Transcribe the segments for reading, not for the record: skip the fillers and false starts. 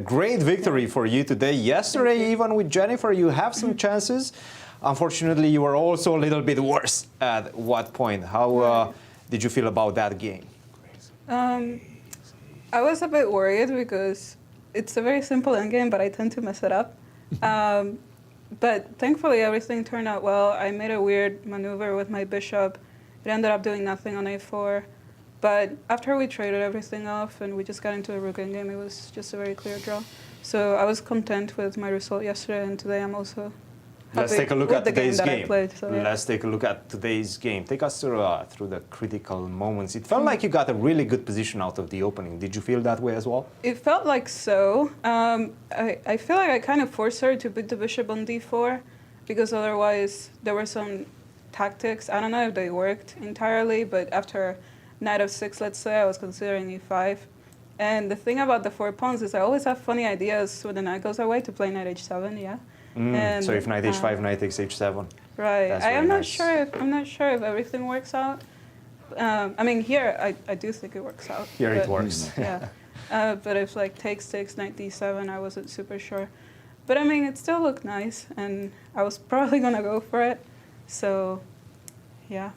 great victory for you today. Yesterday, even with Jennifer, you have some chances. Unfortunately, you were also a little bit worse at what point. How did you feel about that game? I was a bit worried because it's a very simple endgame, but I tend to mess it up. But thankfully, everything turned out well. I made a weird maneuver with my bishop. It ended up doing nothing on a4. But after we traded everything off and we just got into a rook endgame, it was just a very clear draw. So I was content with my result yesterday, and today I'm also Let's take a look at today's game. So, yeah. Let's take a look at today's game. Take us through the critical moments. It felt like you got a really good position out of the opening. Did you feel that way as well? It felt like so. I feel like I kind of forced her to put the bishop on d4 because otherwise there were some tactics. I don't know if they worked entirely, but after knight of6, let's say, I was considering e5. And the thing about the 4 pawns is I always have funny ideas when the knight goes away to play knight h7, yeah. And, so if knight h5, knight takes h7. Right. I'm not nice. sure if everything works out. I mean, here I do think it works out. Here it works. Yeah. But if like takes knight d7, I wasn't super sure. But I mean, it still looked nice, and I was probably gonna go for it. So, yeah.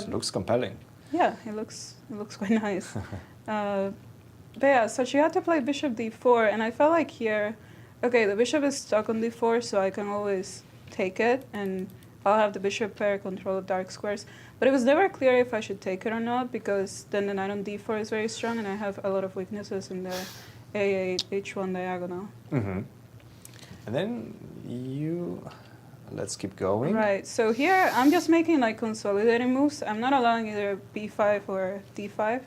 Looks compelling. Yeah, it looks quite nice. But yeah, so she had to play bishop d4, and I felt like here, okay, the bishop is stuck on d4, so I can always take it, and I'll have the bishop pair control of dark squares. But it was never clear if I should take it or not, because then the knight on d4 is very strong, and I have a lot of weaknesses in the a8, h1 diagonal. Mm-hmm. And then let's keep going. Right, so here I'm just making like consolidating moves. I'm not allowing either b5 or d5.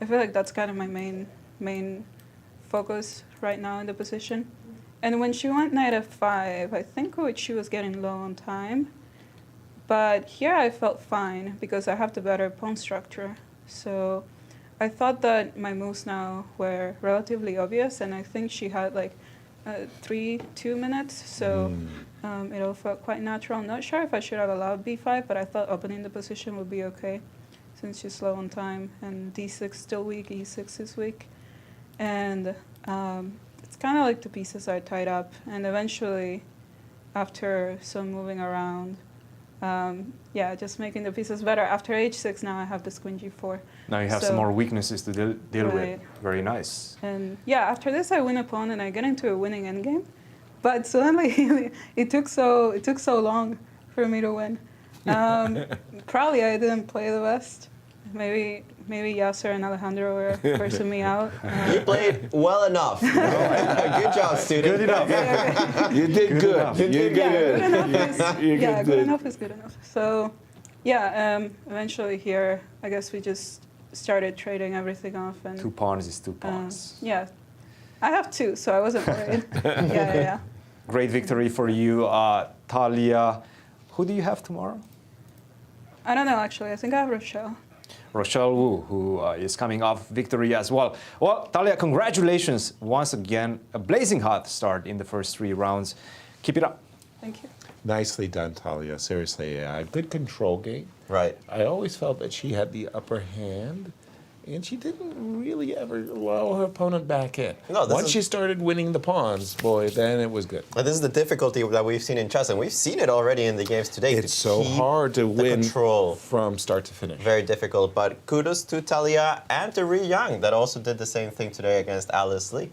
I feel like that's kind of my main focus right now in the position. And when she went knight f5, I think she was getting low on time. But here I felt fine because I have the better pawn structure. So I thought that my moves now were relatively obvious, and I think she had like 2 minutes, so it all felt quite natural. I'm not sure if I should have allowed b5, but I thought opening the position would be okay since she's slow on time, and d6 still weak, e6 is weak. And it's kind of like the pieces are tied up, and eventually, after some moving around, yeah, just making the pieces better. After h6, now I have this queen g4. Now you have some more weaknesses to deal Right. with. Very nice. And yeah, after this, I win a pawn and I get into a winning endgame. But suddenly, it took so long for me to win. Probably I didn't play the best. Maybe Yasser and Alejandro were forcing me out. You played well enough. Good job, student. Good enough. You did good. You did good. Good enough is good enough. So, yeah, eventually here, I guess we just started trading everything off. And 2 pawns is 2 pawns. yeah, I have 2, so I wasn't worried. Yeah. Great victory for you, Thalia. Who do you have tomorrow? I don't know, actually. I think I have Rochelle. Rochelle Wu, who is coming off victory as well. Well, Thalia, congratulations once again. A blazing hot start in the first 3 rounds. Keep it up. Thank you. Nicely done, Thalia. Seriously, good control game. Right. I always felt that she had the upper hand, and she didn't really ever allow her opponent back in. No, Once she started winning the pawns, boy, then it was good. But this is the difficulty that we've seen in chess, and we've seen it already in the games today. It's so hard to win control from start to finish. Very difficult, but kudos to Thalia and to Ri Yang that also did the same thing today against Alice Lee.